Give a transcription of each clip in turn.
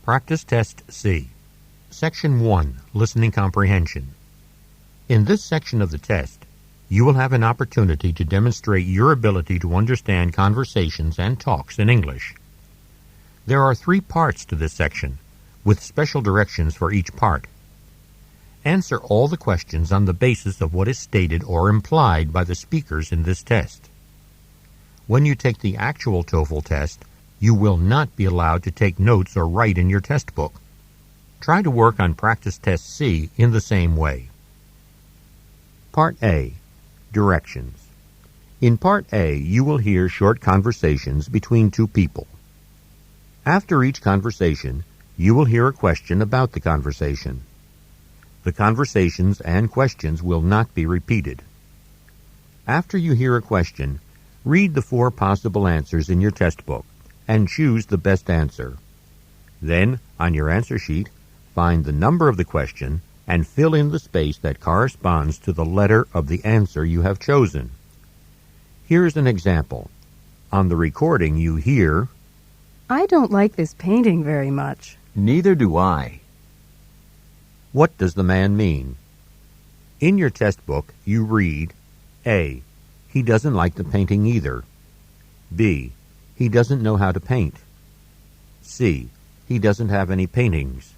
Practice Test C. Section 1, Listening Comprehension. In this section of the test, you will have an opportunity to demonstrate your ability to understand conversations and talks in English. There are 3 parts to this section, with special directions for each part. Answer all the questions on the basis of what is stated or implied by the speakers in this test. When you take the actual Toefl test, you will not be allowed to take notes or write in your test book. Try to work on Practice Test C in the same way. Part A. Directions. In Part A, you will hear short conversations between 2 people. After each conversation, you will hear a question about the conversation. The conversations and questions will not be repeated. After you hear a question, read the 4 possible answers in your test book and choose the best answer. Then, on your answer sheet, find the number of the question and fill in the space that corresponds to the letter of the answer you have chosen. Here's an example. On the recording, you hear, "I don't like this painting very much." "Neither do I." What does the man mean? In your test book, you read, A. He doesn't like the painting either. B. He doesn't know how to paint. C. He doesn't have any paintings.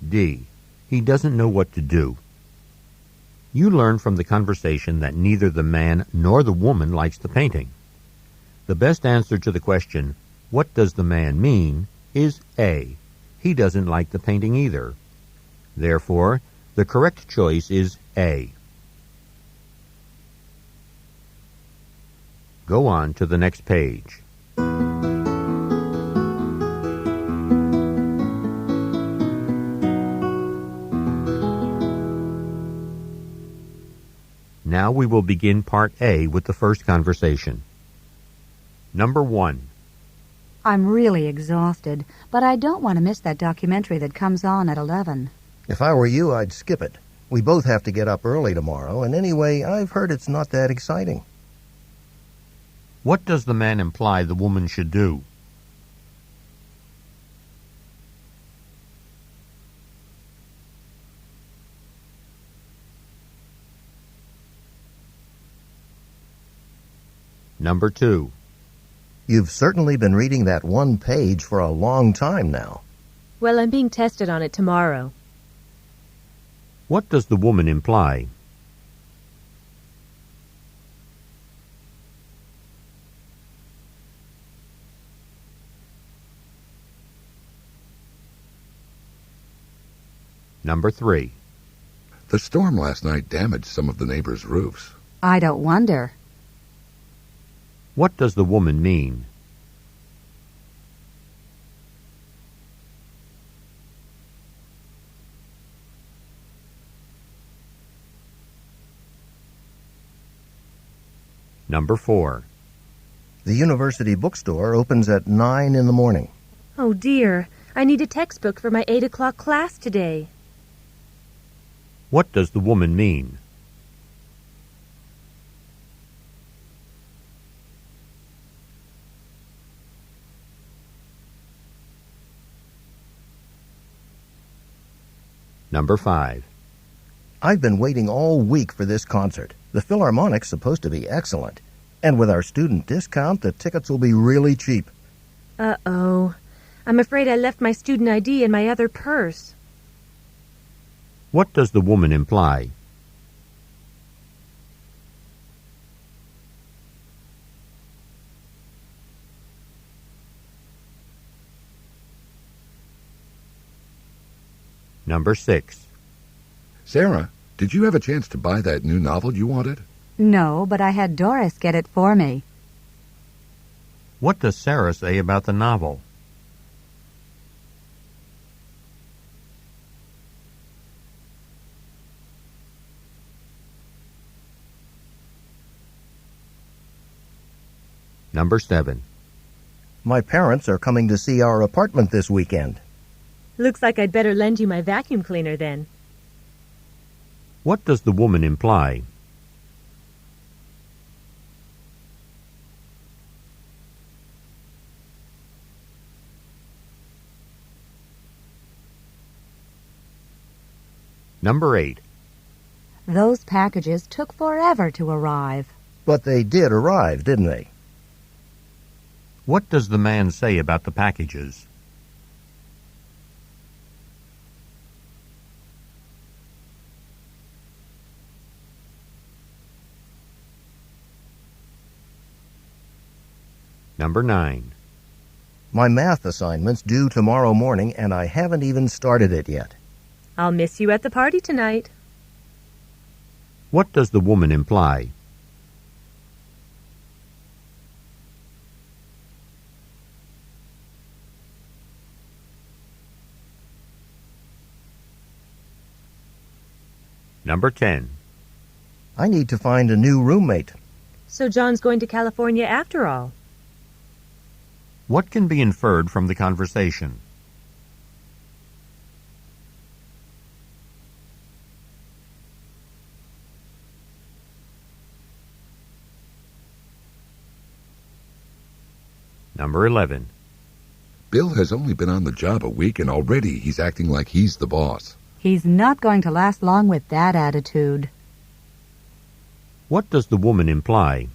D. He doesn't know what to do. You learn from the conversation that neither the man nor the woman likes the painting. The best answer to the question, "What does the man mean?" is A. He doesn't like the painting either. Therefore, the correct choice is A. Go on to the next page. Now we will begin Part A with the first conversation. Number 1. I'm really exhausted, but I don't want to miss that documentary that comes on at 11. If I were you, I'd skip it. We both have to get up early tomorrow, and anyway, I've heard it's not that exciting. What does the man imply the woman should do? Number 2. You've certainly been reading that one page for a long time now. Well, I'm being tested on it tomorrow. What does the woman imply? Number 3. The storm last night damaged some of the neighbors' roofs. I don't wonder. What does the woman mean? Number 4. The university bookstore opens at 9 in the morning. Oh, dear. I need a textbook for my 8 o'clock class today. What does the woman mean? Number 5. I've been waiting all week for this concert. The Philharmonic's supposed to be excellent. And with our student discount, the tickets will be really cheap. Uh-oh. I'm afraid I left my student ID in my other purse. What does the woman imply? Number 6. Sarah, did you have a chance to buy that new novel you wanted? No, but I had Doris get it for me. What does Sarah say about the novel? Number 7. My parents are coming to see our apartment this weekend. Looks like I'd better lend you my vacuum cleaner then. What does the woman imply? Number 8. Those packages took forever to arrive. But they did arrive, didn't they? What does the man say about the packages? Number 9. My math assignment's due tomorrow morning, and I haven't even started it yet. I'll miss you at the party tonight. What does the woman imply? Number 10. I need to find a new roommate. So John's going to California after all. What can be inferred from the conversation? Number 11. Bill has only been on the job a week and already he's acting like he's the boss. He's not going to last long with that attitude. What does the woman imply?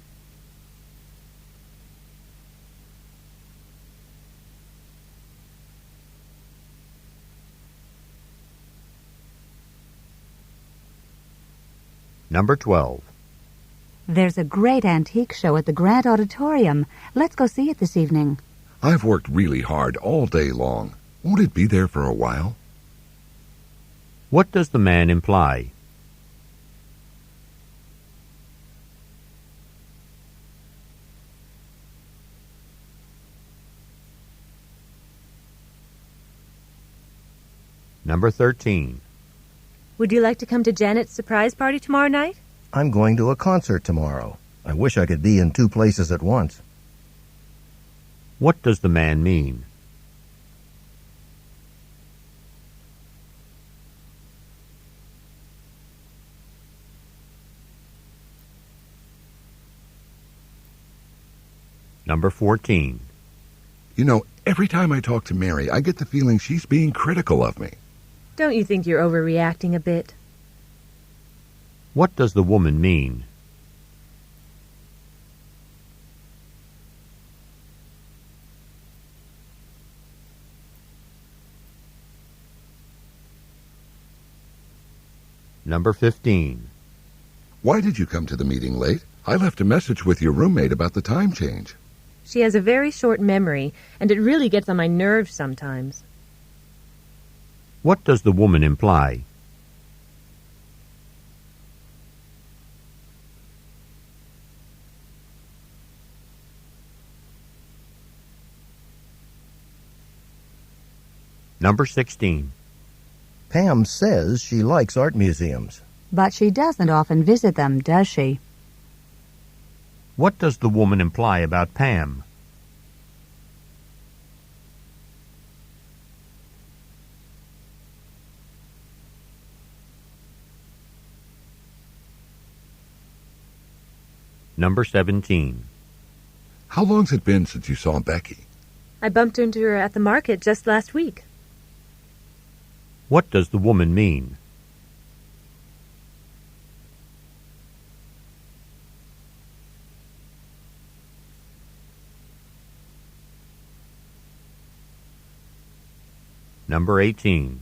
Number 12. There's a great antique show at the Grant Auditorium. Let's go see it this evening. I've worked really hard all day long. Won't it be there for a while? What does the man imply? Number 13. Would you like to come to Janet's surprise party tomorrow night? I'm going to a concert tomorrow. I wish I could be in 2 places at once. What does the man mean? Number 14. You know, every time I talk to Mary, I get the feeling she's being critical of me. Don't you think you're overreacting a bit? What does the woman mean? Number 15. Why did you come to the meeting late? I left a message with your roommate about the time change. She has a very short memory, and it really gets on my nerves sometimes. What does the woman imply? Number 16. Pam says she likes art museums. But she doesn't often visit them, does she? What does the woman imply about Pam? Number 17. How long's it been since you saw Becky? I bumped into her at the market just last week. What does the woman mean? Number 18.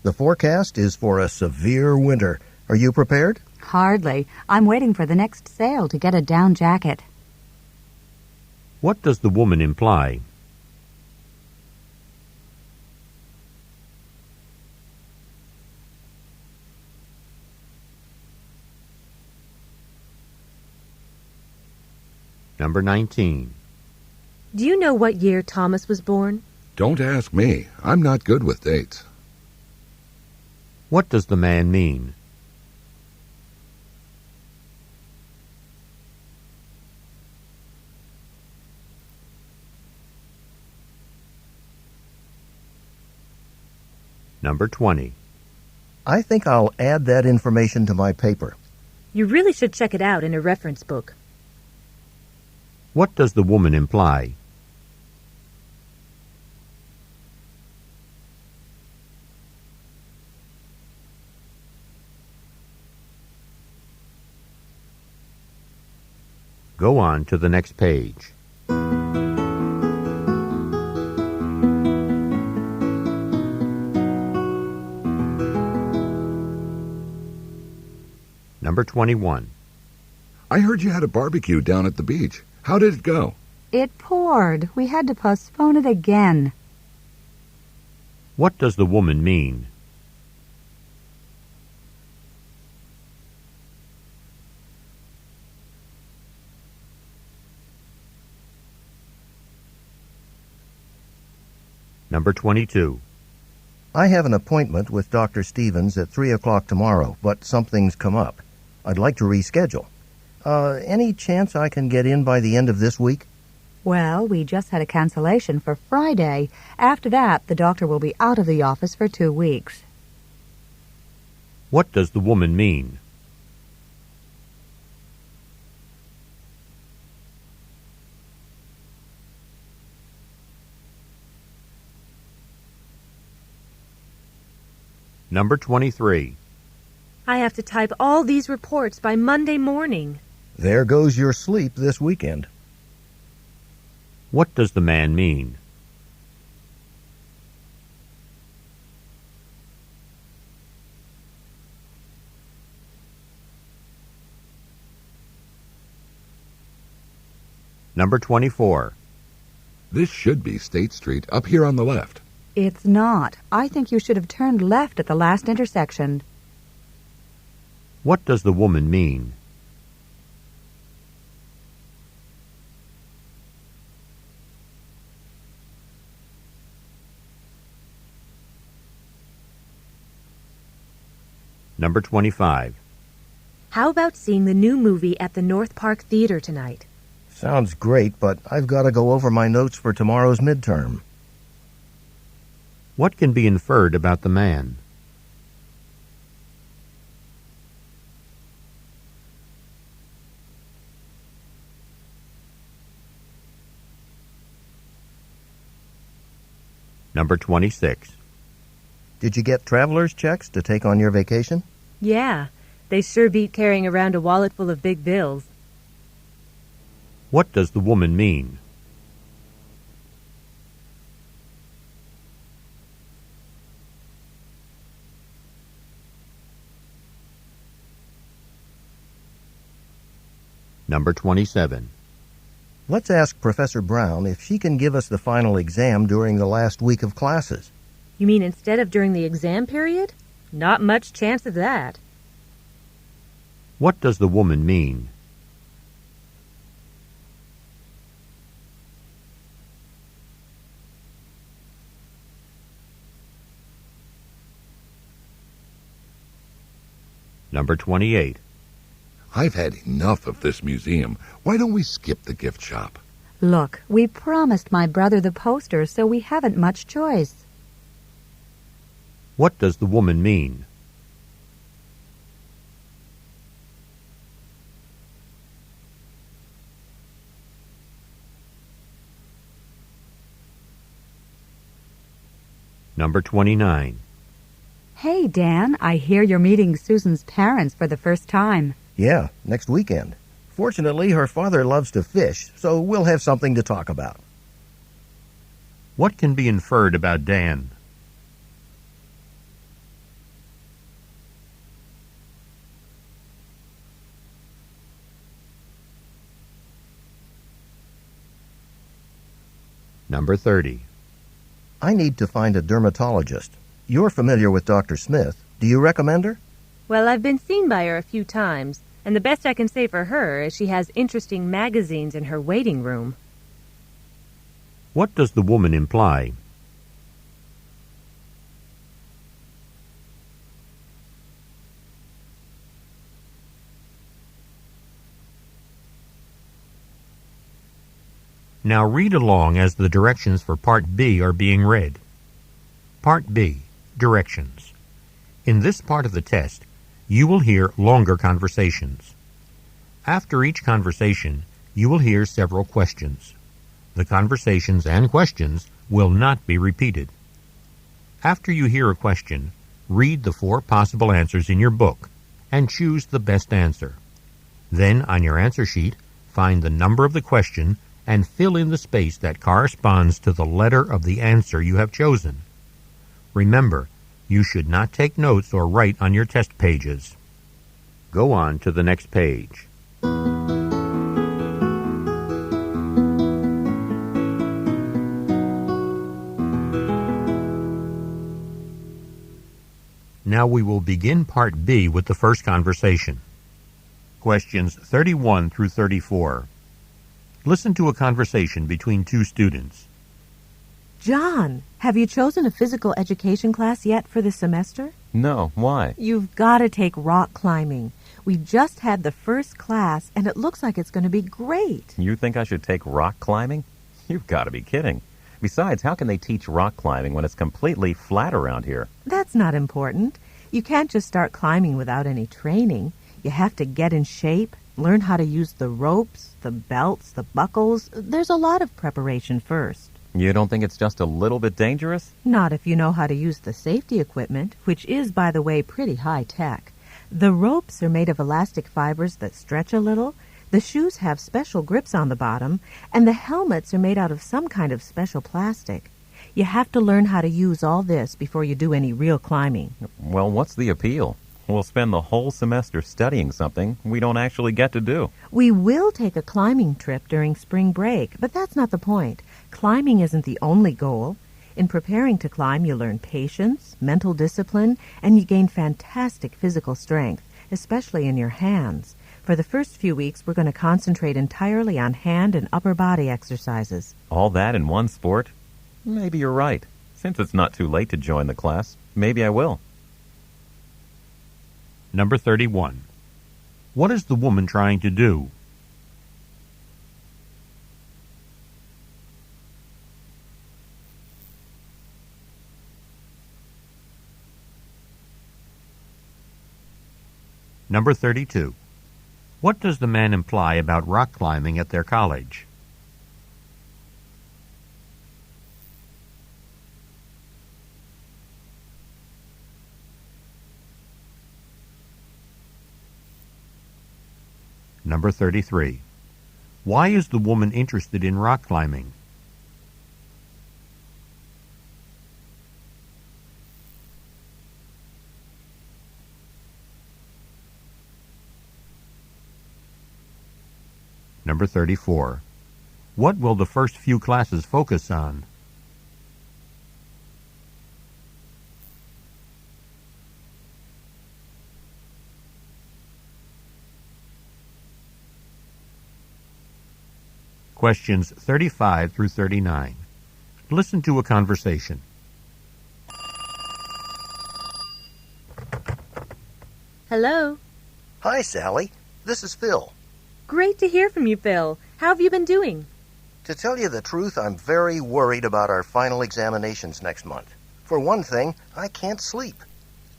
The forecast is for a severe winter. Are you prepared? Hardly. I'm waiting for the next sale to get a down jacket. What does the woman imply? Number 19. Do you know what year Thomas was born? Don't ask me. I'm not good with dates. What does the man mean? Number 20. I think I'll add that information to my paper. You really should check it out in a reference book. What does the woman imply? Go on to the next page. Number 21. I heard you had a barbecue down at the beach. How did it go? It poured. We had to postpone it again. What does the woman mean? Number 22. I have an appointment with Dr. Stevens at 3 o'clock tomorrow, but something's come up. I'd like to reschedule. Any chance I can get in by the end of this week? Well, we just had a cancellation for Friday. After that, the doctor will be out of the office for 2 weeks. What does the woman mean? Number 23. I have to type all these reports by Monday morning. There goes your sleep this weekend. What does the man mean? Number 24. This should be State Street, up here on the left. It's not. I think you should have turned left at the last intersection. What does the woman mean? Number 25. How about seeing the new movie at the North Park Theater tonight? Sounds great, but I've got to go over my notes for tomorrow's midterm. What can be inferred about the man? Number 26. Did you get traveler's checks to take on your vacation? Yeah, they sure beat carrying around a wallet full of big bills. What does the woman mean? Number 27. Let's ask Professor Brown if she can give us the final exam during the last week of classes. You mean instead of during the exam period? Not much chance of that. What does the woman mean? Number 28. I've had enough of this museum. Why don't we skip the gift shop? Look, we promised my brother the poster, so we haven't much choice. What does the woman mean? Number 29. Hey, Dan, I hear you're meeting Susan's parents for the first time. Yeah, next weekend. Fortunately, her father loves to fish, so we'll have something to talk about. What can be inferred about Dan? Number 30. I need to find a dermatologist. You're familiar with Dr. Smith. Do you recommend her? Well, I've been seen by her a few times, and the best I can say for her is she has interesting magazines in her waiting room. What does the woman imply? Now read along as the directions for Part B are being read. Part B, Directions. In this part of the test, you will hear longer conversations. After each conversation, you will hear several questions. The conversations and questions will not be repeated. After you hear a question, read the 4 possible answers in your book and choose the best answer. Then, on your answer sheet, Find the number of the question and fill in the space that corresponds to the letter of the answer you have chosen. Remember, you should not take notes or write on your test pages. Go on to the next page. Now we will begin Part B with the first conversation. Questions 31 through 34. Listen to a conversation between two students. John, have you chosen a physical education class yet for this semester? No, why? You've got to take rock climbing. We just had the first class, and it looks like it's going to be great. You think I should take rock climbing? You've got to be kidding. Besides, how can they teach rock climbing when it's completely flat around here? That's not important. You can't just start climbing without any training. You have to get in shape, learn how to use the ropes, the belts, the buckles. There's a lot of preparation first. You don't think it's just a little bit dangerous? Not if you know how to use the safety equipment, which is, by the way, pretty high-tech. The ropes are made of elastic fibers that stretch a little. The shoes have special grips on the bottom, and the helmets are made out of some kind of special plastic. You have to learn how to use all this before you do any real climbing. Well, what's the appeal? We'll spend the whole semester studying something we don't actually get to do. We will take a climbing trip during spring break, but that's not the point. Climbing isn't the only goal. In preparing to climb, you learn patience, mental discipline, and you gain fantastic physical strength, especially in your hands. For the first few weeks, we're going to concentrate entirely on hand and upper body exercises. All that in one sport? Maybe you're right. Since it's not too late to join the class, maybe I will. Number 31. What is the woman trying to do? Number 32. What does the man imply about rock climbing at their college? Number 33. Why is the woman interested in rock climbing? Number 34. What will the first few classes focus on? Questions 35 through 39. Listen to a conversation. Hello. Hi, Sally. This is Phil. Great to hear from you, Phil. How have you been doing? To tell you the truth, I'm very worried about our final examinations next month. For one thing, I can't sleep.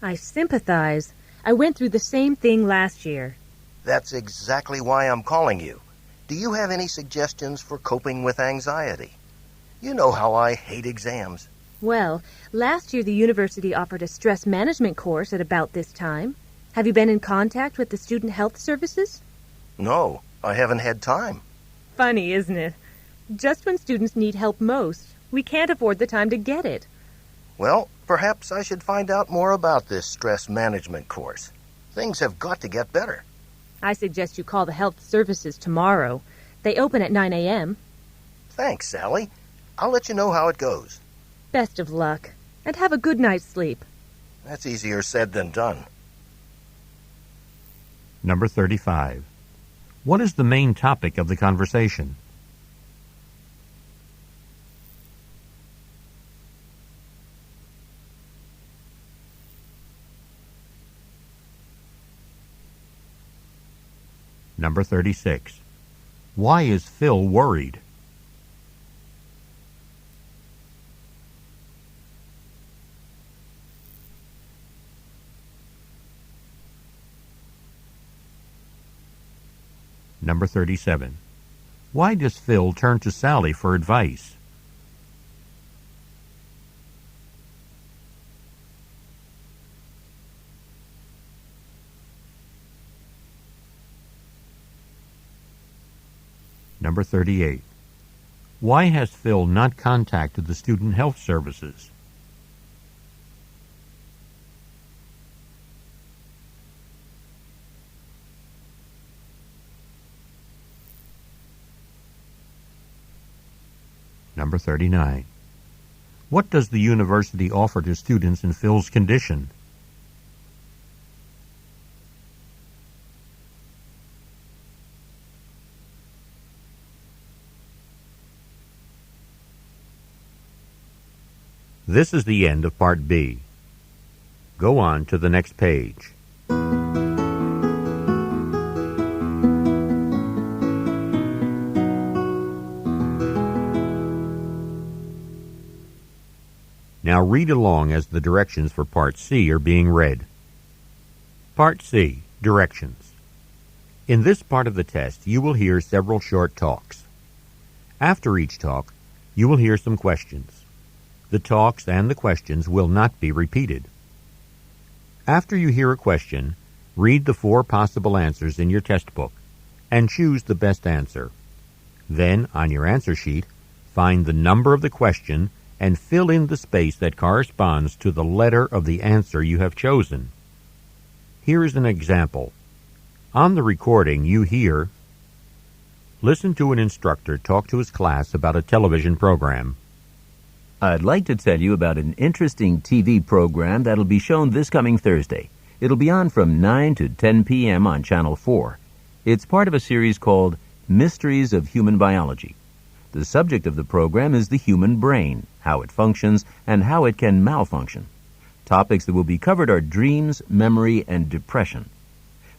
I sympathize. I went through the same thing last year. That's exactly why I'm calling you. Do you have any suggestions for coping with anxiety? You know how I hate exams. Well, last year the university offered a stress management course at about this time. Have you been in contact with the student health services? No, I haven't had time. Funny, isn't it? Just when students need help most, we can't afford the time to get it. Well, perhaps I should find out more about this stress management course. Things have got to get better. I suggest you call the health services tomorrow. They open at 9 a.m. Thanks, Sally. I'll let you know how it goes. Best of luck, and have a good night's sleep. That's easier said than done. Number 35. What is the main topic of the conversation? Number 36. Why is Phil worried? Number 37. Why does Phil turn to Sally for advice? Number 38. Why has Phil not contacted the Student Health Services? Number 39. What does the university offer to students in Phil's condition? This is the end of Part B. Go on to the next page. Now read along as the directions for Part C are being read. Part C, Directions. In this part of the test, you will hear several short talks. After each talk, you will hear some questions. The talks and the questions will not be repeated. After you hear a question, read the 4 possible answers in your test book and choose the best answer. Then, on your answer sheet, find the number of the question and fill in the space that corresponds to the letter of the answer you have chosen. Here is an example. On the recording, you hear, listen to an instructor talk to his class about a television program. I'd like to tell you about an interesting TV program that'll be shown this coming Thursday. It'll be on from 9 to 10 p.m. on Channel 4. It's part of a series called Mysteries of Human Biology. The subject of the program is the human brain, how it functions, and how it can malfunction. Topics that will be covered are dreams, memory, and depression.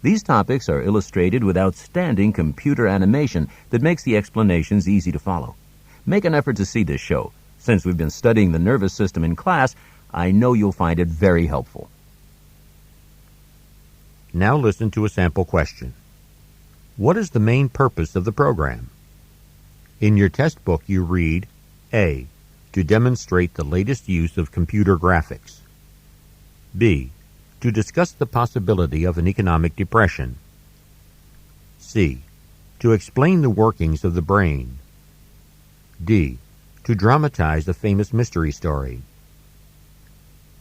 These topics are illustrated with outstanding computer animation that makes the explanations easy to follow. Make an effort to see this show. Since we've been studying the nervous system in class, I know you'll find it very helpful. Now listen to a sample question. What is the main purpose of the program? In your test book, you read, A, to demonstrate the latest use of computer graphics. B, to discuss the possibility of an economic depression. C, to explain the workings of the brain. D, to dramatize a famous mystery story.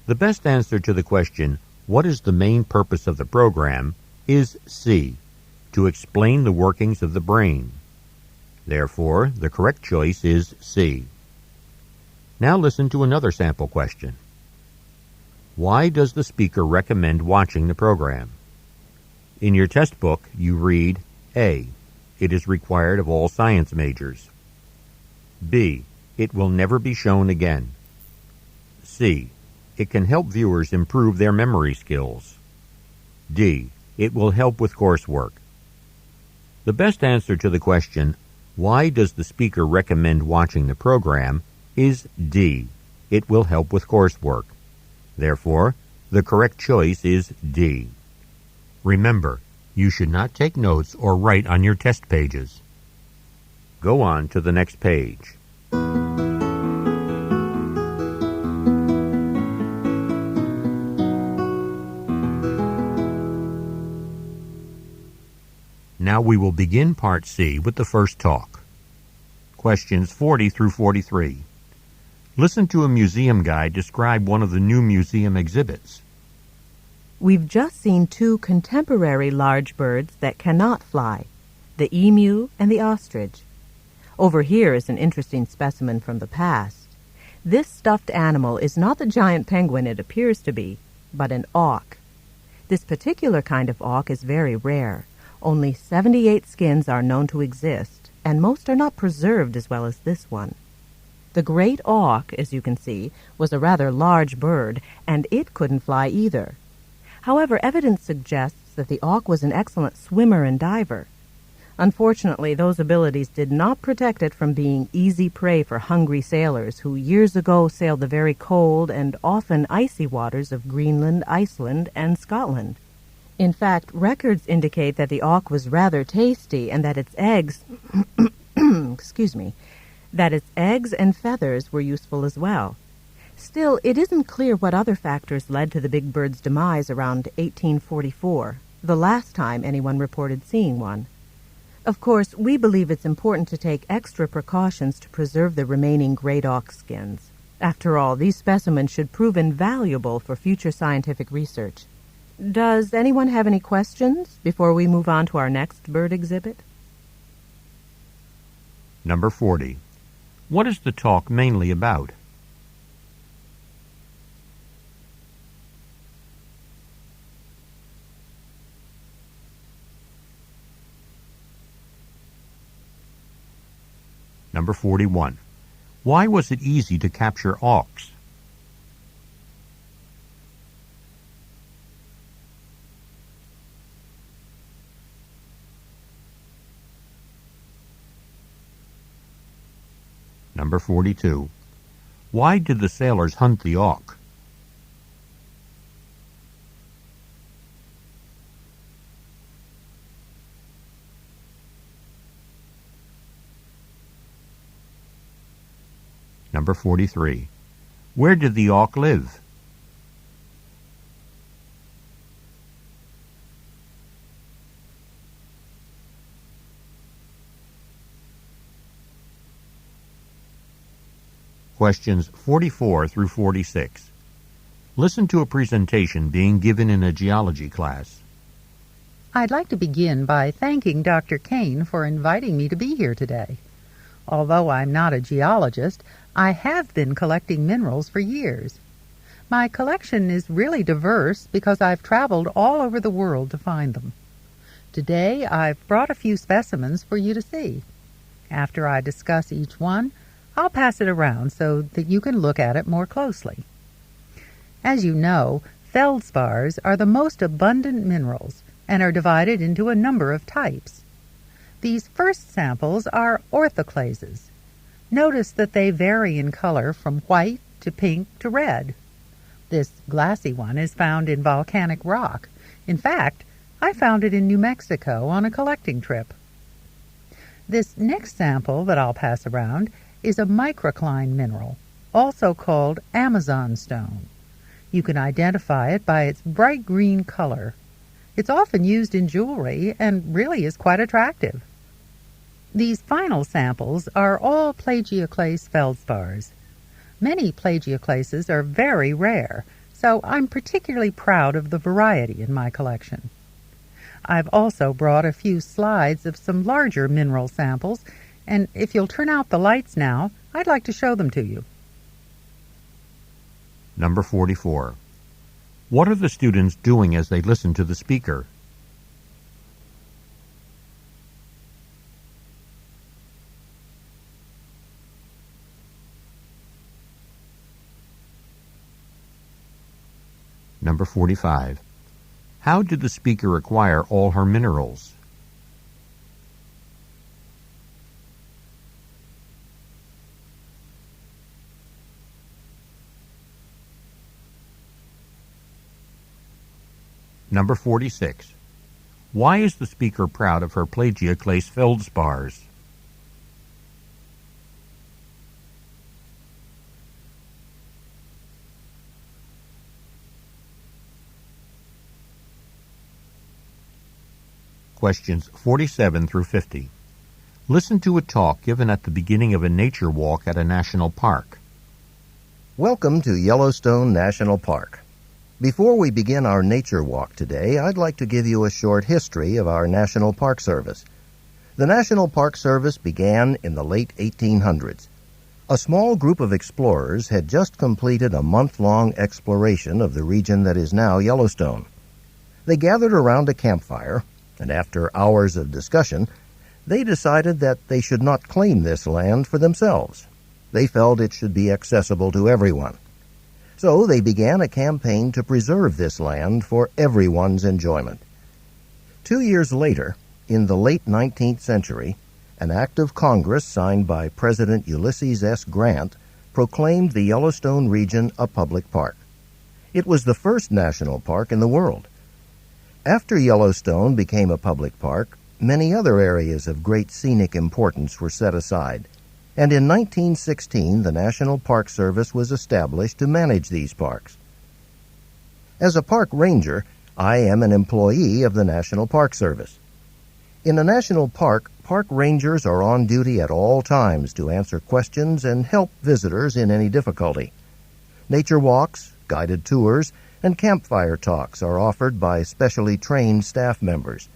The best answer to the question, what is the main purpose of the program, is C, to explain the workings of the brain. Therefore, the correct choice is C. Now listen to another sample question. Why does the speaker recommend watching the program? In your test book, you read, A, it is required of all science majors. B, it will never be shown again. C, it can help viewers improve their memory skills. D, it will help with coursework. The best answer to the question, why does the speaker recommend watching the program, is D, it will help with coursework. Therefore, the correct choice is D. Remember, you should not take notes or write on your test pages. Go on to the next page. Now we will begin Part C with the first talk. Questions 40 through 43. Listen to a museum guide describe one of the new museum exhibits. We've just seen 2 contemporary large birds that cannot fly, the emu and the ostrich. Over here is an interesting specimen from the past. This stuffed animal is not the giant penguin it appears to be, but an auk. This particular kind of auk is very rare. Only 78 skins are known to exist, and most are not preserved as well as this one. The great auk, as you can see, was a rather large bird, and it couldn't fly either. However, evidence suggests that the auk was an excellent swimmer and diver. Unfortunately, those abilities did not protect it from being easy prey for hungry sailors who years ago sailed the very cold and often icy waters of Greenland, Iceland, and Scotland. In fact, records indicate that the auk was rather tasty and that its eggs that its eggs and feathers were useful as well. Still, it isn't clear what other factors led to the big bird's demise around 1844, the last time anyone reported seeing one. Of course, we believe it's important to take extra precautions to preserve the remaining great auk skins. After all, these specimens should prove invaluable for future scientific research. Does anyone have any questions before we move on to our next bird exhibit? Number 40. What is the talk mainly about? Number 41. Why was it easy to capture auks? Number 42. Why did the sailors hunt the auk? Number 43. Where did the auk live? Questions 44 through 46. Listen to a presentation being given in a geology class. I'd like to begin by thanking Dr. Kane for inviting me to be here today. Although I'm not a geologist, I have been collecting minerals for years. My collection is really diverse because I've traveled all over the world to find them. Today, I've brought a few specimens for you to see. After I discuss each one, I'll pass it around so that you can look at it more closely. As you know, feldspars are the most abundant minerals and are divided into a number of types. These first samples are orthoclases. Notice that they vary in color from white to pink to red. This glassy one is found in volcanic rock. In fact, I found it in New Mexico on a collecting trip. This next sample that I'll pass around is a microcline mineral, also called Amazon stone. You can identify it by its bright green color. It's often used in jewelry and really is quite attractive. These final samples are all plagioclase feldspars. Many plagioclases are very rare, so I'm particularly proud of the variety in my collection. I've also brought a few slides of some larger mineral samples, and if you'll turn out the lights now, I'd like to show them to you. Number 44. What are the students doing as they listen to the speaker? Number 45. How did the speaker acquire all her minerals? Number 46. Why is the speaker proud of her plagioclase feldspars? Questions 47 through 50. Listen to a talk given at the beginning of a nature walk at a national park. Welcome to Yellowstone National Park. Before we begin our nature walk today, I'd like to give you a short history of our National Park Service. The National Park Service began in the late 1800s. A small group of explorers had just completed a month-long exploration of the region that is now Yellowstone. They gathered around a campfire, and after hours of discussion, they decided that they should not claim this land for themselves. They felt it should be accessible to everyone. So they began a campaign to preserve this land for everyone's enjoyment. 2 years later, in the late 19th century, an act of Congress signed by President Ulysses S. Grant proclaimed the Yellowstone region a public park. It was the first national park in the world. After Yellowstone became a public park, many other areas of great scenic importance were set aside, and in 1916 the National Park Service was established to manage these parks. As a park ranger, I am an employee of the National Park Service. In a national park, park rangers are on duty at all times to answer questions and help visitors in any difficulty. Nature walks, guided tours, and campfire talks are offered by specially trained staff members.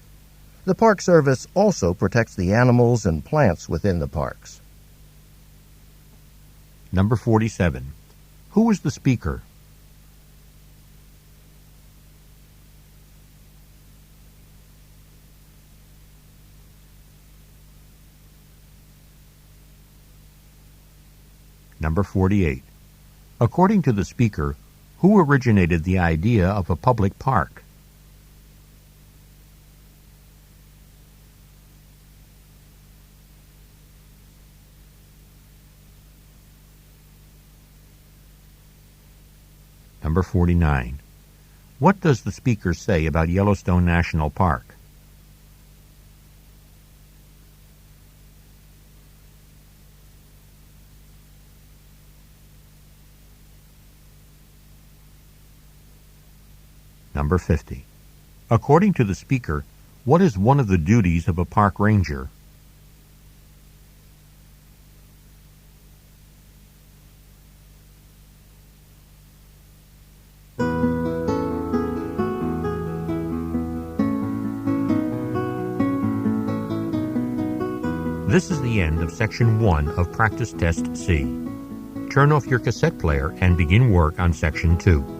The Park Service also protects the animals and plants within the parks. Number 47. Who is the speaker? Number 48. According to the speaker, who originated the idea of a public park? Number 49. What does the speaker say about Yellowstone National Park? Number 50. According to the speaker, what is one of the duties of a park ranger? This is the end of Section 1 of Practice Test C. Turn off your cassette player and begin work on Section 2.